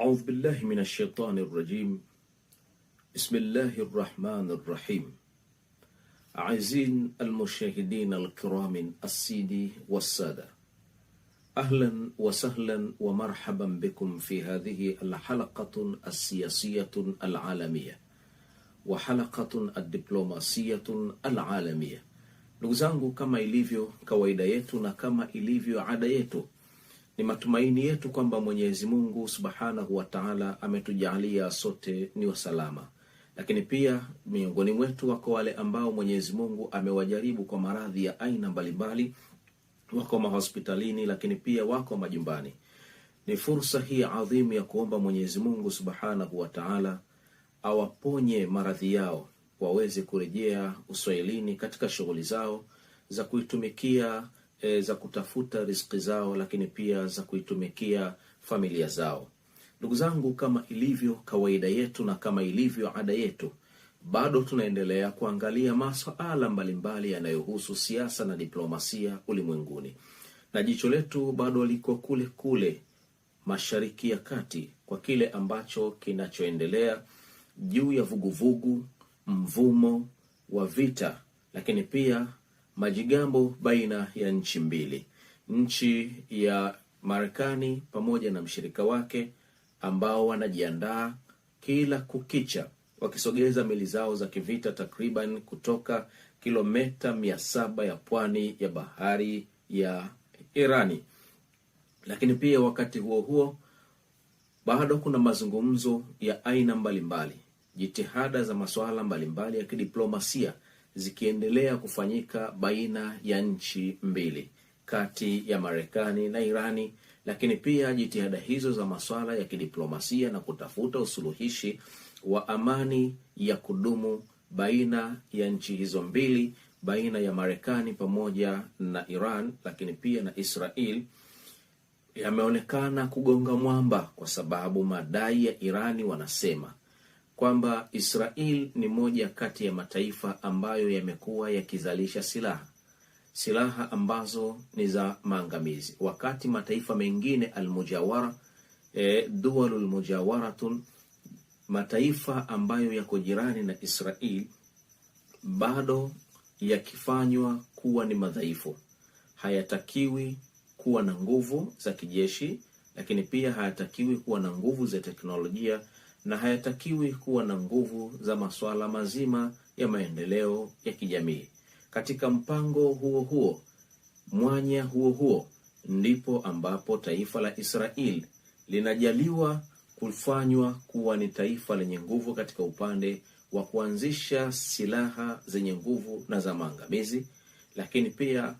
أعوذ بالله من الشيطان الرجيم. بسم الله الرحمن الرحيم. أعزائي المشاهدين الكرام السيدي والسادة، أهلا وسهلا ومرحبا بكم في هذه الحلقة السياسية العالمية وحلقة الدبلوماسية العالمية. Ndugu zangu, kama ilivyo kawaida yetu na kama ilivyo ada yetu, ni matumaini yetu kwamba Mwenyezi Mungu Subhanahu wa Ta'ala ametujalia sote ni wasalama. Lakini pia miongoni mwetu wako wale ambao Mwenyezi Mungu amewajaribu kwa maradhi ya aina mbalimbali, wako mahospitalini, lakini pia wako majumbani. Ni fursa hii adhimu ya kuomba Mwenyezi Mungu Subhanahu wa Ta'ala awaponye maradhi yao, waweze kurejea uswahilini katika shughuli zao za kuitumikia za kutafuta riziki zao, lakini pia za kuitumikia familia zao. Ndugu zangu, kama ilivyo kawaida yetu na kama ilivyo ada yetu, bado tunaendelea kuangalia masuala mbalimbali yanayohusu siasa na diplomasia ulimwenguni. Na jicho letu bado liko kule kule Mashariki ya Kati, kwa kile ambacho kinachoendelea juu ya vuguvugu, mvumo wa vita, lakini pia majigambo baina ya nchi mbili. Nchi ya Marekani pamoja na mshirika wake ambao wanajiandaa kila kukicha, wakisogeza meli zao za kivita takriban kutoka kilomita 700 ya pwani ya bahari ya Irani. Lakini pia wakati huo huo bado kuna mazungumzo ya aina mbalimbali, jitihada za masuala mbalimbali ya kidiplomasia zikiendelea kufanyika baina ya nchi mbili, kati ya Marekani na Irani. Lakini pia jitihada hizo za masuala ya kidiplomasia na kutafuta usuluhishi wa amani ya kudumu baina ya nchi hizo mbili, baina ya Marekani pamoja na Iran, lakini pia na Israel, yameonekana kugonga mwamba, kwa sababu madai ya Irani wanasema kwamba Israel ni moja kati ya mataifa ambayo yamekuwa yakizalisha silaha ambazo ni za maangamizi, wakati mataifa mengine almujawara, dualul mujawaratun, mataifa ambayo yako jirani na Israel, bado yakifanywa kuwa ni madhaifu. Hayatakiwi kuwa na nguvu za kijeshi, lakini pia hayatakiwi kuwa na nguvu za teknolojia, na hayatakiwi kuwa na nguvu za masuala mazima ya maendeleo ya kijamii. Katika mpango huo, mwanya huo, ndipo ambapo taifa la Israel linajaliwa kufanywa kuwa ni taifa lenye nguvu katika upande wa kuanzisha silaha zenye nguvu na za maangamizi, lakini pia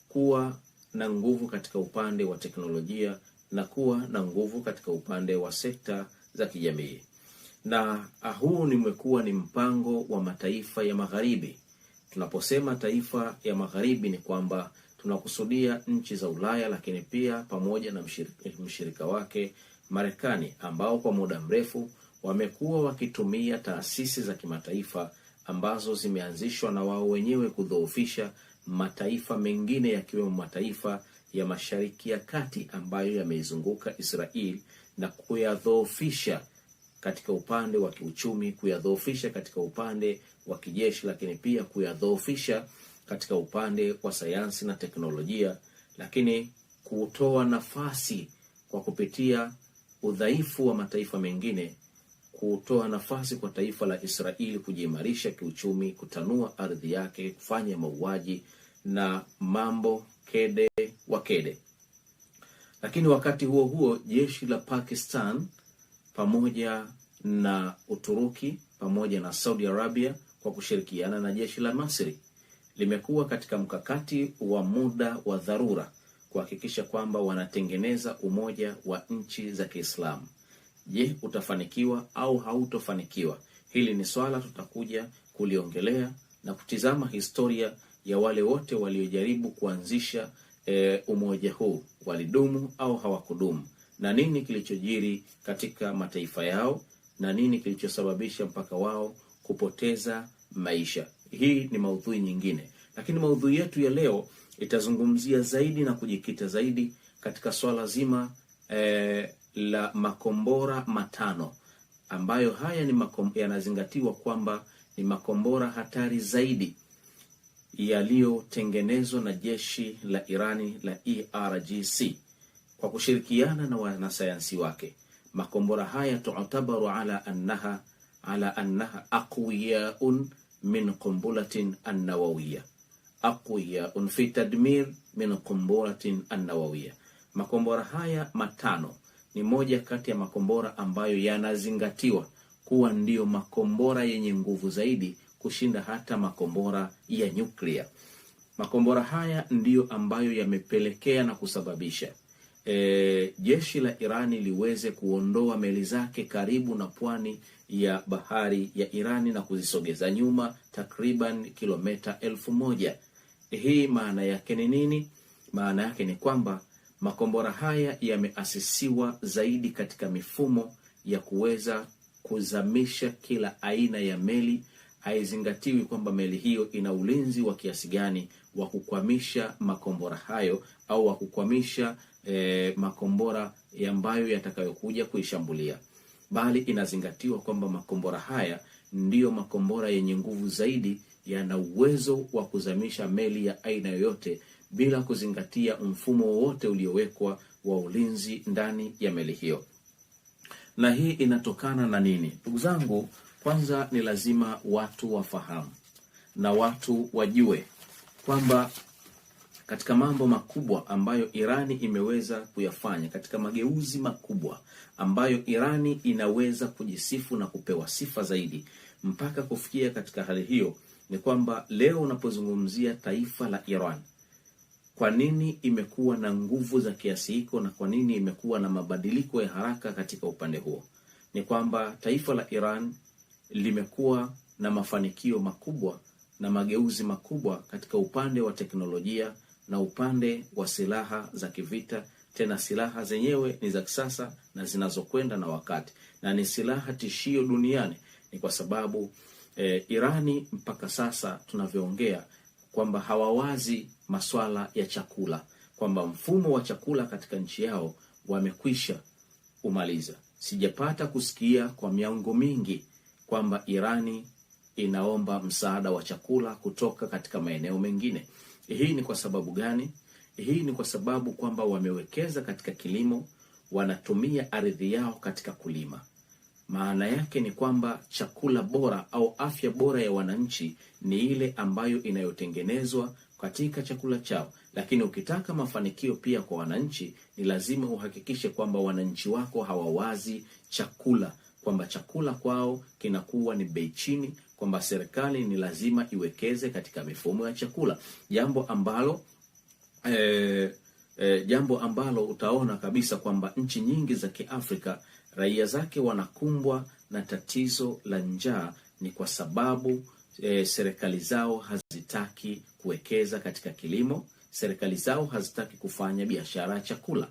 kuwa na nguvu katika upande wa teknolojia na kuwa na nguvu katika upande wa sekta za kijamii. Na huu nimekuwa ni mpango wa mataifa ya magharibi. Tunaposema taifa ya magharibi ni kwamba tunakusudia nchi za Ulaya, lakini pia pamoja na mshirika wake Marekani, ambao kwa muda mrefu wamekuwa wakitumia taasisi za kimataifa ambazo zimeanzishwa na wao wenyewe kudhoofisha mataifa mengine, yakiwemo mataifa ya Mashariki ya Kati ambayo yameizunguka Israel, na kuyadhoofisha katika upande wa kiuchumi, kuyadhoofisha katika upande wa kijeshi, lakini pia kuyadhoofisha katika upande wa sayansi na teknolojia, lakini kutoa nafasi kwa kupitia udhaifu wa mataifa mengine, kutoa nafasi kwa taifa la Israeli kujiimarisha kiuchumi, kutanua ardhi yake, kufanya mauaji na mambo kede wa kede. Lakini wakati huo jeshi la Pakistan pamoja na Uturuki pamoja na Saudi Arabia kwa kushirikiana na jeshi la Misri limekuwa katika mkakati wa muda wa dharura kuhakikisha kwamba wanatengeneza umoja wa nchi za Kiislamu. Je, utafanikiwa au hautofanikiwa? Hili ni swala tutakuja kuliongelea na kutizama historia ya wale wote waliojaribu kuanzisha umoja huu, walidumu au hawakudumu, na nini kilichojiri katika mataifa yao, na nini kilichosababisha mpaka wao kupoteza maisha. Hii ni maudhui nyingine, lakini maudhui yetu ya leo itazungumzia zaidi na kujikita zaidi katika swala zima la makombora matano ambayo haya ni yanazingatiwa kwamba ni makombora hatari zaidi yaliyotengenezwa na jeshi la Irani la IRGC kwa kushirikiana na wanasayansi wake. Makombora haya tu'tabaru ala annaha aqwiyaun min qumbulatin an-nawawiyya, aqwiyaun fi tadmir min qumbulatin an-nawawiyya. Makombora haya matano ni moja kati ya makombora ambayo yanazingatiwa kuwa ndiyo makombora yenye nguvu zaidi kushinda hata makombora ya nyuklia. Makombora haya ndiyo ambayo yamepelekea na kusababisha jeshi la Irani liweze kuondoa meli zake karibu na pwani ya bahari ya Irani na kuzisogeza nyuma takriban kilomita 1000. Hii maana yake ni nini? Maana yake ni kwamba makombora haya yameasisiwa zaidi katika mifumo ya kuweza kuzamisha kila aina ya meli. Haizingatiwi kwamba meli hiyo ina ulinzi wa kiasi gani wa kukwamisha makombora hayo au wa kukwamisha makombora ambayo yatakayokuja kuishambulia, bali inazingatiwa kwamba makombora haya ndiyo makombora yenye nguvu zaidi, yana uwezo wa kuzamisha meli ya aina yoyote bila kuzingatia mfumo wowote uliowekwa wa ulinzi ndani ya meli hiyo. Na hii inatokana na nini? Ndugu zangu, kwanza ni lazima watu wafahamu na watu wajue kwamba katika mambo makubwa ambayo Irani imeweza kuyafanya, katika mageuzi makubwa ambayo Irani inaweza kujisifu na kupewa sifa zaidi mpaka kufikia katika hali hiyo, ni kwamba leo unapozungumzia taifa la Iran, kwa nini imekuwa na nguvu za kiasi hiko na kwa nini imekuwa na mabadiliko ya haraka katika upande huo, ni kwamba taifa la Iran limekuwa na mafanikio makubwa na mageuzi makubwa katika upande wa teknolojia na upande wa silaha za kivita. Tena silaha zenyewe ni za kisasa na zinazokwenda na wakati, na ni silaha tishio duniani. Ni kwa sababu Irani mpaka sasa tunavyoongea kwamba hawawazi maswala ya chakula, kwamba mfumo wa chakula katika nchi yao wamekwisha umaliza. Sijapata kusikia kwa miongo mingi kwamba Irani inaomba msaada wa chakula kutoka katika maeneo mengine. Hii ni kwa sababu gani? Hii ni kwa sababu kwamba wamewekeza katika kilimo, wanatumia ardhi yao katika kulima. Maana yake ni kwamba chakula bora au afya bora ya wananchi ni ile ambayo inayotengenezwa katika chakula chao. Lakini ukitaka mafanikio pia kwa wananchi, ni lazima uhakikishe kwamba wananchi wako hawawazi chakula, kwamba chakula kwao kinakuwa ni bei chini, kwamba serikali ni lazima iwekeze katika mifumo ya chakula. Jambo ambalo utaona kabisa kwamba nchi nyingi za Kiafrika raia zake wanakumbwa na tatizo la njaa, ni kwa sababu serikali zao hazitaki kuwekeza katika kilimo, serikali zao hazitaki kufanya biashara ya chakula.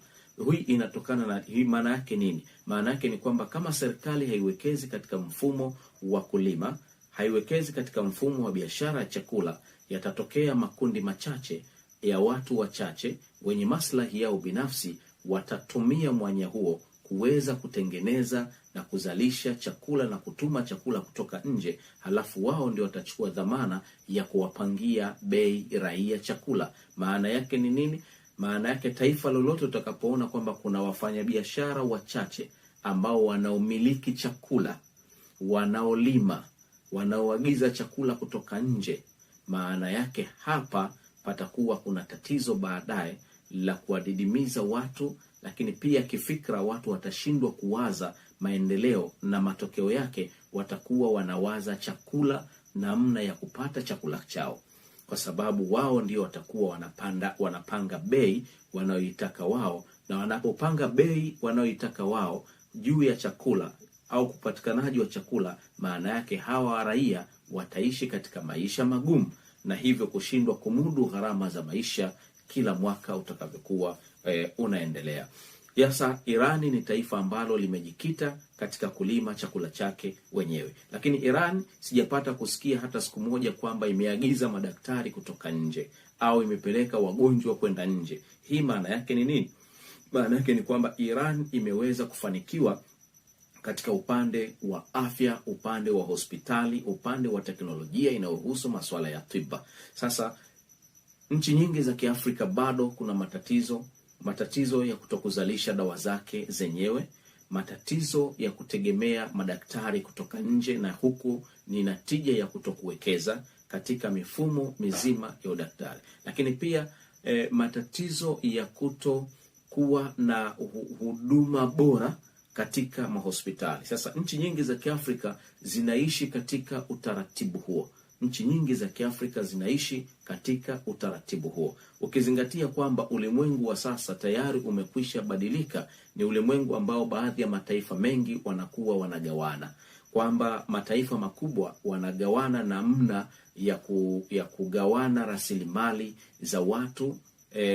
Hii inatokana na hii. Maana yake nini? Maana yake ni kwamba kama serikali haiwekezi katika mfumo wa kulima, haiwekezi katika mfumo wa biashara ya chakula, yatatokea makundi machache ya watu wachache wenye maslahi yao binafsi, watatumia mwanya huo kuweza kutengeneza na kuzalisha chakula na kutuma chakula kutoka nje, halafu wao ndio watachukua dhamana ya kuwapangia bei raia chakula. Maana yake ni nini? Maana yake taifa lolote utakapoona kwamba kuna wafanyabiashara wachache ambao wanaomiliki chakula, wanaolima, wanaoagiza chakula kutoka nje, maana yake hapa patakuwa kuna tatizo baadaye la kuwadidimiza watu, lakini pia kifikra watu watashindwa kuwaza maendeleo, na matokeo yake watakuwa wanawaza chakula, namna ya kupata chakula chao, kwa sababu wao ndio watakuwa wanapanga bei wanayoitaka wao, na wanapopanga bei wanayoitaka wao juu ya chakula au kupatikanaji wa chakula, maana yake hawa raia wataishi katika maisha magumu, na hivyo kushindwa kumudu gharama za maisha kila mwaka utakavyokuwa unaendelea. Sasa Irani ni taifa ambalo limejikita katika kulima chakula chake wenyewe, lakini Iran sijapata kusikia hata siku moja kwamba imeagiza madaktari kutoka nje au imepeleka wagonjwa kwenda nje. Hii maana yake ni nini? Maana yake ni kwamba Iran imeweza kufanikiwa katika upande wa afya, upande wa hospitali, upande wa teknolojia inayohusu masuala ya tiba. Sasa nchi nyingi za Kiafrika bado kuna matatizo ya kutokuzalisha dawa zake zenyewe, matatizo ya kutegemea madaktari kutoka nje, na huku ni natija ya kutokuwekeza katika mifumo mizima ya udaktari. Lakini pia matatizo ya kutokuwa na huduma bora katika mahospitali. Sasa nchi nyingi za Kiafrika zinaishi katika utaratibu huo. Ukizingatia kwamba ulimwengu wa sasa tayari umekwisha badilika, ni ulimwengu ambao baadhi ya mataifa mengi wanakuwa wanagawana, kwamba mataifa makubwa wanagawana namna ya kugawana rasilimali za watu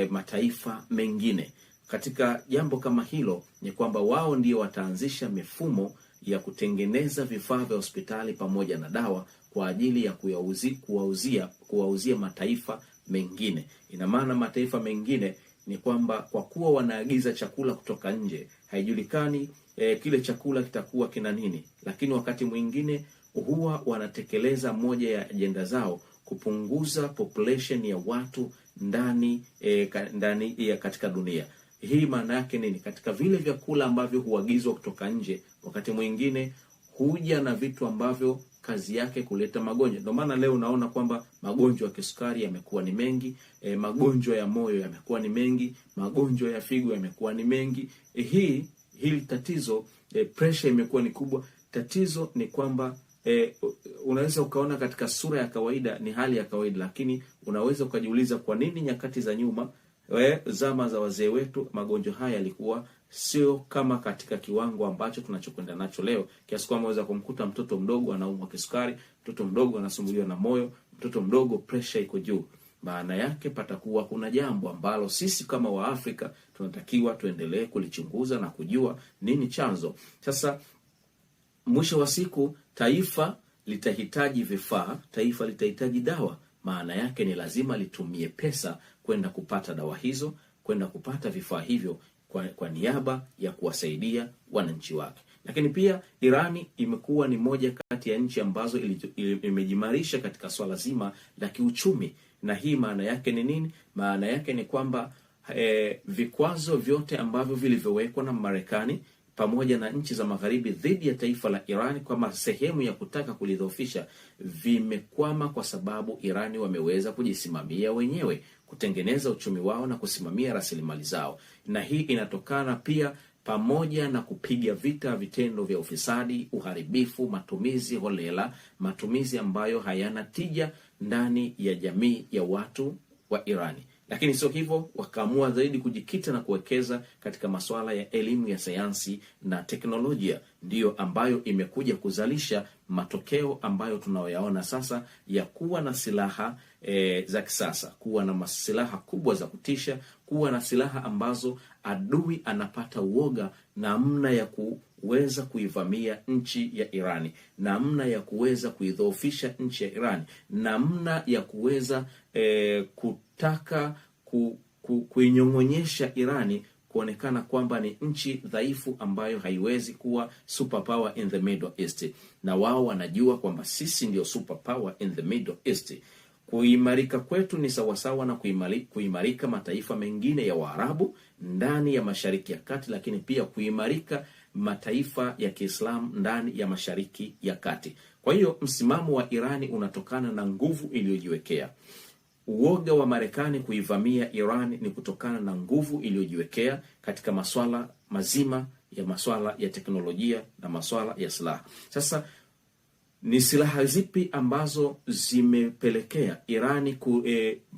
mataifa mengine. Katika jambo kama hilo ni kwamba wao ndio wataanzisha mifumo ya kutengeneza vifaa vya hospitali pamoja na dawa kwa ajili ya kuwauzia mataifa mengine. Ina maana mataifa mengine ni kwamba kwa kuwa wanaagiza chakula kutoka nje, haijulikani kile chakula kitakuwa kina nini, lakini wakati mwingine huwa wanatekeleza moja ya ajenda zao kupunguza population ya watu ndani ya katika dunia. Hii maana yake nini? Katika vile vyakula ambavyo huagizwa kutoka nje, wakati mwingine huja na vitu ambavyo kazi yake kuleta magonjwa. Ndio maana leo unaona kwamba magonjwa ya kisukari yamekuwa ni mengi, magonjwa ya moyo yamekuwa ni mengi, magonjwa ya figo yamekuwa ni mengi. Hili tatizo, pressure imekuwa ni kubwa. Tatizo ni kwamba unaweza ukaona katika sura ya kawaida ni hali ya kawaida, lakini unaweza ukajiuliza kwa nini nyakati za nyuma, zama za wazee wetu, magonjwa haya yalikuwa sio kama katika kiwango ambacho tunachokwenda nacho leo, kiasi kwamba unaweza kumkuta mtoto mdogo anaumwa kisukari, mtoto mdogo anasumbuliwa na moyo, mtoto mdogo pressure iko juu. Maana yake patakuwa kuna jambo ambalo sisi kama Waafrika tunatakiwa tuendelee kulichunguza na kujua nini chanzo. Sasa mwisho wa siku taifa litahitaji vifaa, taifa litahitaji dawa. Maana yake ni lazima litumie pesa kwenda kupata dawa hizo, kwenda kupata vifaa hivyo kwa niaba ya kuwasaidia wananchi wake. Lakini pia Irani imekuwa ni moja kati ya nchi ambazo imejimarisha katika swala zima la kiuchumi. Na hii maana yake ni nini? Maana yake ni kwamba vikwazo vyote ambavyo vilivyowekwa na Marekani pamoja na nchi za magharibi dhidi ya taifa la Irani kama sehemu ya kutaka kulidhoofisha vimekwama, kwa sababu Irani wameweza kujisimamia wenyewe, kutengeneza uchumi wao na kusimamia rasilimali zao. Na hii inatokana pia pamoja na kupiga vita vitendo vya ufisadi, uharibifu, matumizi holela, matumizi ambayo hayana tija ndani ya jamii ya watu wa Irani. Lakini sio hivyo, wakaamua zaidi kujikita na kuwekeza katika masuala ya elimu ya sayansi na teknolojia, ndiyo ambayo imekuja kuzalisha matokeo ambayo tunayoyaona sasa ya kuwa na silaha za kisasa, kuwa na silaha kubwa za kutisha, kuwa na silaha ambazo adui anapata uoga namna ya kuweza kuivamia nchi ya Irani, namna ya kuweza kuidhoofisha nchi ya Irani, namna ya kuweza kutaka kuinyong'onyesha Irani kuonekana kwamba ni nchi dhaifu ambayo haiwezi kuwa superpower in the Middle East. Na wao wanajua kwamba sisi ndio superpower in the Middle East. Kuimarika kwetu ni sawasawa na kuimarika mataifa mengine ya Waarabu ndani ya Mashariki ya Kati, lakini pia kuimarika mataifa ya Kiislamu ndani ya Mashariki ya Kati. Kwa hiyo msimamo wa Irani unatokana na nguvu iliyojiwekea. Uoga wa Marekani kuivamia Iran ni kutokana na nguvu iliyojiwekea katika masuala mazima ya masuala ya teknolojia na masuala ya silaha. Sasa ni silaha zipi ambazo zimepelekea Irani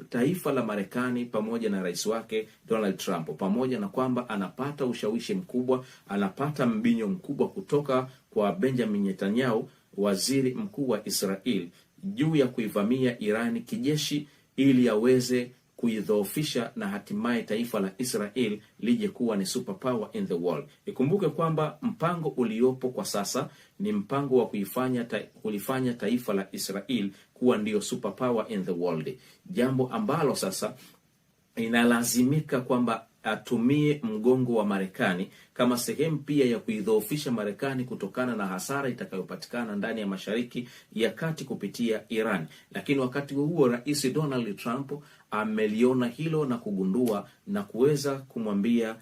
taifa la Marekani pamoja na rais wake Donald Trump, pamoja na kwamba anapata ushawishi mkubwa, anapata mbinyo mkubwa kutoka kwa Benjamin Netanyahu, waziri mkuu wa Israel, juu ya kuivamia Irani kijeshi ili aweze kuidhoofisha na hatimaye taifa la Israel lije kuwa ni superpower in the world. Ikumbuke kwamba mpango uliopo kwa sasa ni mpango wa kulifanya taifa la Israel kuwa ndio superpower in the world. Jambo ambalo sasa inalazimika kwamba atumie mgongo wa Marekani kama sehemu pia ya kuidhoofisha Marekani kutokana na hasara itakayopatikana ndani ya Mashariki ya Kati kupitia Iran. Lakini wakati huo Rais Donald Trump ameliona hilo na kugundua na kuweza kumwambia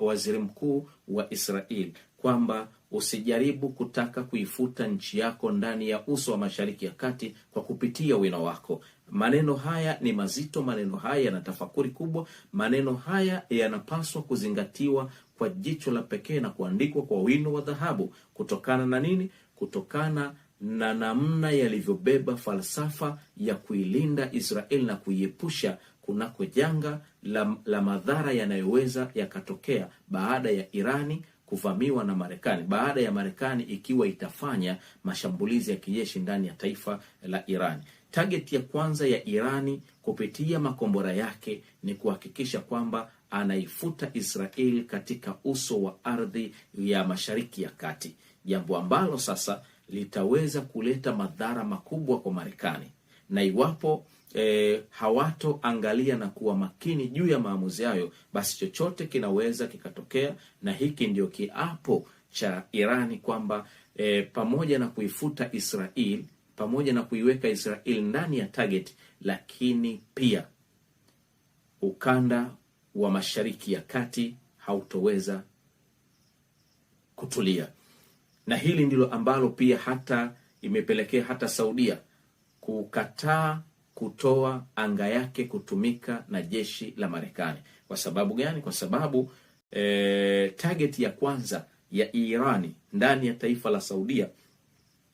waziri mkuu wa Israel kwamba usijaribu kutaka kuifuta nchi yako ndani ya uso wa Mashariki ya Kati kwa kupitia wino wako. Maneno haya ni mazito, maneno haya yana tafakuri kubwa, maneno haya yanapaswa kuzingatiwa kwa jicho la pekee na kuandikwa kwa wino wa dhahabu. Kutokana na nini? Kutokana na namna yalivyobeba falsafa ya kuilinda Israel na kuiepusha kunako janga la madhara yanayoweza yakatokea baada ya Irani kuvamiwa na Marekani, baada ya Marekani ikiwa itafanya mashambulizi ya kijeshi ndani ya taifa la Irani. Target ya kwanza ya Irani kupitia makombora yake ni kuhakikisha kwamba anaifuta Israel katika uso wa ardhi ya Mashariki ya Kati, jambo ambalo sasa litaweza kuleta madhara makubwa kwa Marekani. Na iwapo hawatoangalia na kuwa makini juu ya maamuzi hayo, basi chochote kinaweza kikatokea. Na hiki ndio kiapo cha Irani kwamba pamoja na kuifuta Israel, pamoja na kuiweka Israel ndani ya target, lakini pia ukanda wa Mashariki ya Kati hautoweza kutulia. Na hili ndilo ambalo pia hata imepelekea hata Saudia kukataa kutoa anga yake kutumika na jeshi la Marekani. Kwa sababu gani? Kwa sababu target ya kwanza ya Irani ndani ya taifa la Saudia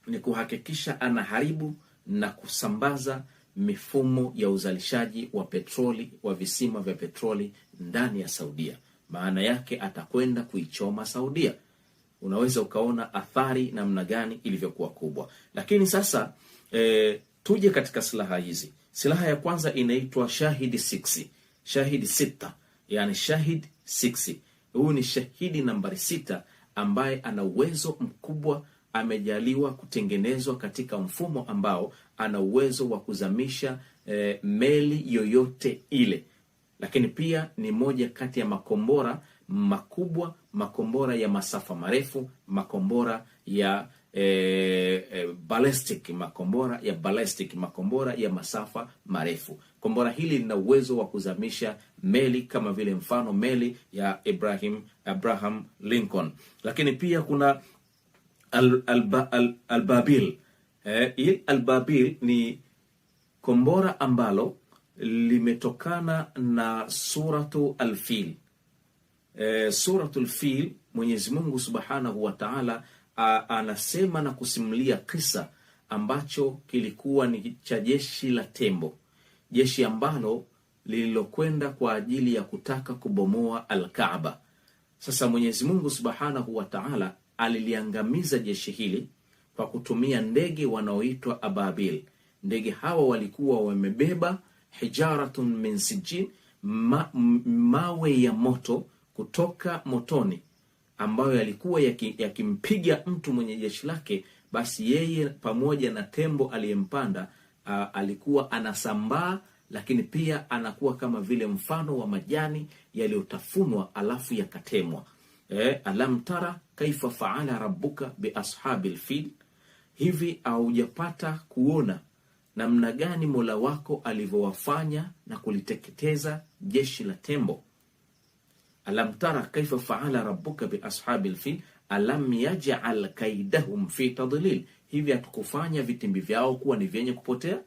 ni kuhakikisha anaharibu na kusambaza mifumo ya uzalishaji wa petroli, wa visima vya petroli ndani ya Saudia. Maana yake atakwenda kuichoma Saudia. Unaweza ukaona athari namna gani ilivyokuwa kubwa. Lakini sasa tuje katika silaha hizi. Silaha ya kwanza inaitwa Shahid 6. Shahid 6, yani Shahid 6. Huyu ni shahidi nambari 6 ambaye ana uwezo mkubwa, amejaliwa kutengenezwa katika mfumo ambao ana uwezo wa kuzamisha meli yoyote ile. Lakini pia ni moja kati ya makombora makubwa, makombora ya masafa marefu, makombora ya ballistic, makombora ya masafa marefu. Kombora hili lina uwezo wa kuzamisha meli kama vile mfano meli ya Abraham Lincoln. Lakini pia kuna Al-Babil. Al-Babil ni kombora ambalo limetokana na suratu Al-Fil. Suratu Al-Fil, Mwenyezi Mungu Subhanahu wa Ta'ala anasema na kusimulia kisa ambacho kilikuwa ni cha jeshi la tembo, jeshi ambalo lililokwenda kwa ajili ya kutaka kubomoa Al-Kaaba. Sasa Mwenyezi Mungu Subhanahu wa Ta'ala aliliangamiza jeshi hili kwa kutumia ndege wanaoitwa Ababil. Ndege hawa walikuwa wamebeba hijaratun min sijil, mawe ya moto kutoka motoni, ambayo yalikuwa yakimpiga mtu mwenye jeshi lake, basi yeye pamoja na tembo aliyempanda alikuwa anasambaa, lakini pia anakuwa kama vile mfano wa majani yaliyotafunwa alafu yakatemwa. Alam tara kaifa faala rabbuka bi ashabil fil, hivi haujapata kuona namna gani Mola wako alivyowafanya na kuliteketeza jeshi la tembo? Alam tara kaifa faala rabbuka bi ashabil fil alam yaj'al kaidahum fi tadlil, hivi atukufanya vitimbi vyao kuwa ni vyenye kupotea?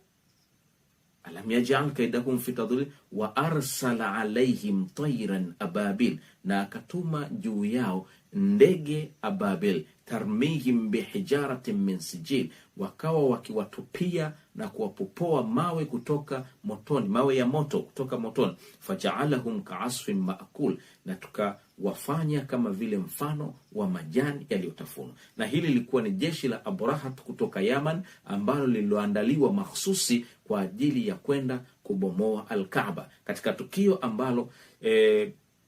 Alam yaj'al kaidahum fi tadlil wa arsala alaihim tayran ababil, na akatuma juu yao ndege Ababil, tarmihim bihijaratin min sijil, wakawa wakiwatupia na kuwapopoa mawe kutoka motoni, mawe ya moto kutoka motoni. Faja'alahum ka'asfin ma'kul, na tukawafanya kama vile mfano wa majani yaliyotafunwa. Na hili lilikuwa ni jeshi la Abrahat kutoka Yaman, ambalo lililoandaliwa mahsusi kwa ajili ya kwenda kubomoa Al-Kaaba, katika tukio ambalo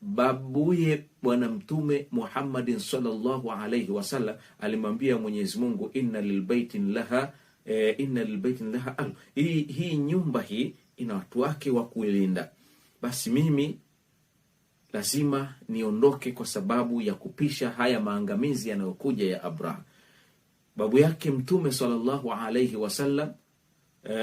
babuye Bwana Mtume Muhammadin sallallahu alayhi wasallam alimwambia Mwenyezi Mungu, inna lilbaitin laha al. Hii nyumba hii ina watu wake wa kuilinda. basi mimi lazima niondoke kwa sababu ya kupisha haya maangamizi yanayokuja ya Abraha. Babu yake Mtume sallallahu alayhi wasallam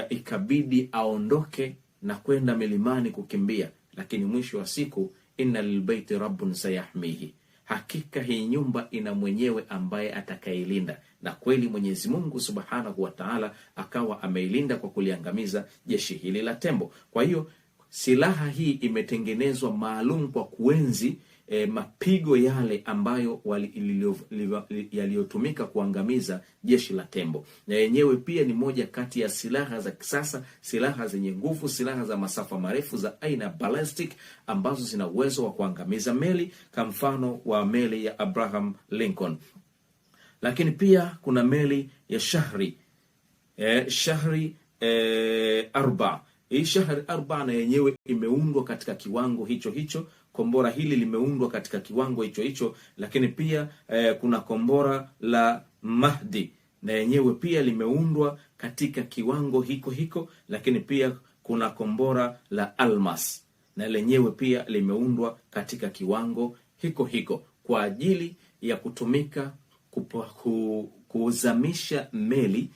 ikabidi aondoke na kwenda milimani kukimbia, lakini mwisho wa siku, inna lilbaiti rabbun sayahmihi, hakika hii nyumba ina mwenyewe ambaye atakailinda. Na kweli Mwenyezi Mungu Subhanahu wa Ta'ala akawa ameilinda kwa kuliangamiza jeshi hili la tembo. Kwa hiyo silaha hii imetengenezwa maalum kwa kuenzi mapigo yale ambayo yaliyotumika kuangamiza jeshi la tembo. Na yenyewe pia ni moja kati ya silaha za kisasa, silaha zenye nguvu, silaha za masafa marefu za aina ballistic ambazo zina uwezo wa kuangamiza meli, kama mfano wa meli ya Abraham Lincoln. Lakini pia kuna meli ya Shahri 4. Hii Shahri 4 na yenyewe imeundwa katika kiwango hicho hicho. Kombora hili limeundwa katika kiwango hicho hicho. Lakini pia kuna kombora la Mahdi na yenyewe pia limeundwa katika kiwango hiko hiko. Lakini pia kuna kombora la Almas na lenyewe pia limeundwa katika kiwango hiko hiko kwa ajili ya kutumika kuzamisha meli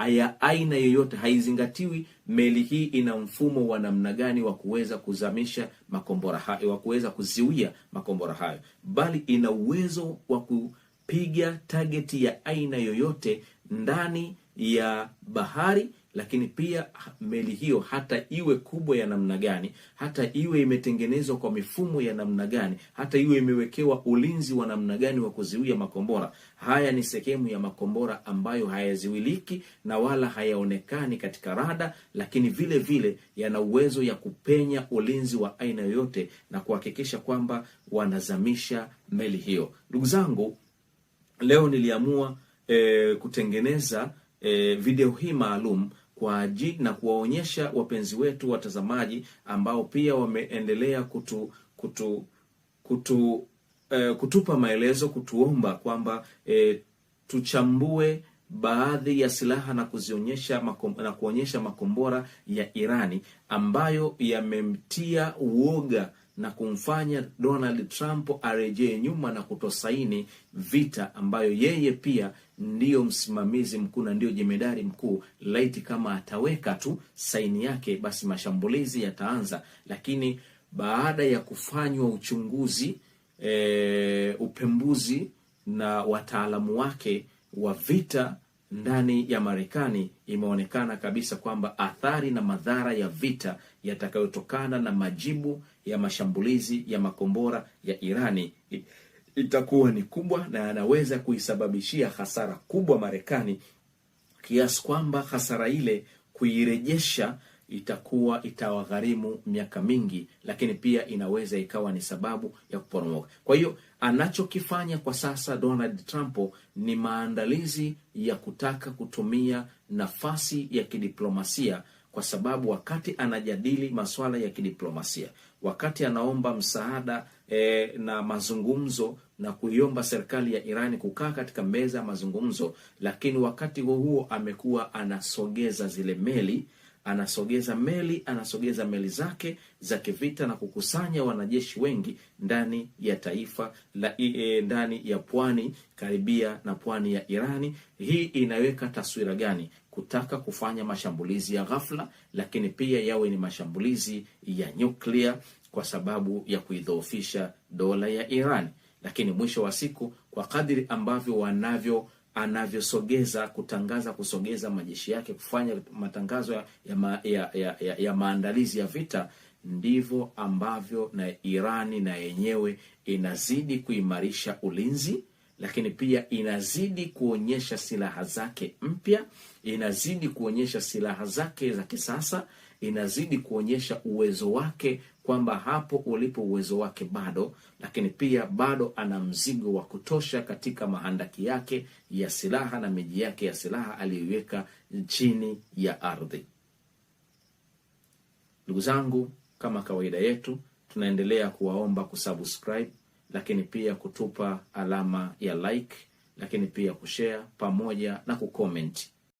ya aina yoyote. Haizingatiwi meli hii ina mfumo wa namna gani wa kuweza kuzamisha makombora hayo, wa kuweza kuziwia makombora hayo, bali ina uwezo wa kupiga targeti ya aina yoyote ndani ya bahari. Lakini pia meli hiyo hata iwe kubwa ya namna gani, hata iwe imetengenezwa kwa mifumo ya namna gani, hata iwe imewekewa ulinzi wa namna gani wa kuziwia makombora haya, ni sehemu ya makombora ambayo hayaziwiliki na wala hayaonekani katika rada, lakini vile vile yana uwezo ya kupenya ulinzi wa aina yoyote na kuhakikisha kwamba wanazamisha meli hiyo. Ndugu zangu, leo niliamua kutengeneza video hii maalum kwa ajili na kuwaonyesha wapenzi wetu watazamaji ambao pia wameendelea kutupa maelezo, kutuomba kwamba tuchambue baadhi ya silaha na kuzionyesha na kuonyesha makombora ya Irani ambayo yamemtia uoga na kumfanya Donald Trump arejee nyuma na kutosaini vita ambayo yeye pia ndiyo msimamizi mkuu na ndiyo jemedari mkuu. Laiti kama ataweka tu saini yake, basi mashambulizi yataanza. Lakini baada ya kufanywa uchunguzi, upembuzi na wataalamu wake wa vita ndani ya Marekani, imeonekana kabisa kwamba athari na madhara ya vita yatakayotokana na majibu ya mashambulizi ya makombora ya Irani itakuwa ni kubwa na yanaweza kuisababishia hasara kubwa Marekani, kiasi kwamba hasara ile kuirejesha itawagharimu miaka mingi, lakini pia inaweza ikawa ni sababu ya kuporomoka. Kwa hiyo anachokifanya kwa sasa Donald Trump ni maandalizi ya kutaka kutumia nafasi ya kidiplomasia, kwa sababu wakati anajadili masuala ya kidiplomasia, wakati anaomba msaada na mazungumzo na kuiomba serikali ya Irani kukaa katika meza ya mazungumzo, lakini wakati huo amekuwa anasogeza zile meli, anasogeza meli zake za kivita na kukusanya wanajeshi wengi ndani ya taifa la ndani ya pwani karibia na pwani ya Irani. Hii inaweka taswira gani? Kutaka kufanya mashambulizi ya ghafla, lakini pia yawe ni mashambulizi ya nyuklia kwa sababu ya kuidhoofisha dola ya Irani. Lakini mwisho wa siku, kwa kadiri ambavyo anavyosogeza kusogeza majeshi yake kufanya matangazo ya maandalizi ya vita, ndivyo ambavyo na Irani na yenyewe inazidi kuimarisha ulinzi, lakini pia inazidi kuonyesha silaha zake mpya, inazidi kuonyesha silaha zake za kisasa, inazidi kuonyesha uwezo wake kwamba hapo ulipo uwezo wake bado, lakini pia bado ana mzigo wa kutosha katika mahandaki yake ya silaha na miji yake ya silaha aliyoiweka chini ya ardhi. Ndugu zangu, kama kawaida yetu, tunaendelea kuwaomba kusubscribe, lakini pia kutupa alama ya like, lakini pia kushare pamoja na kucomment.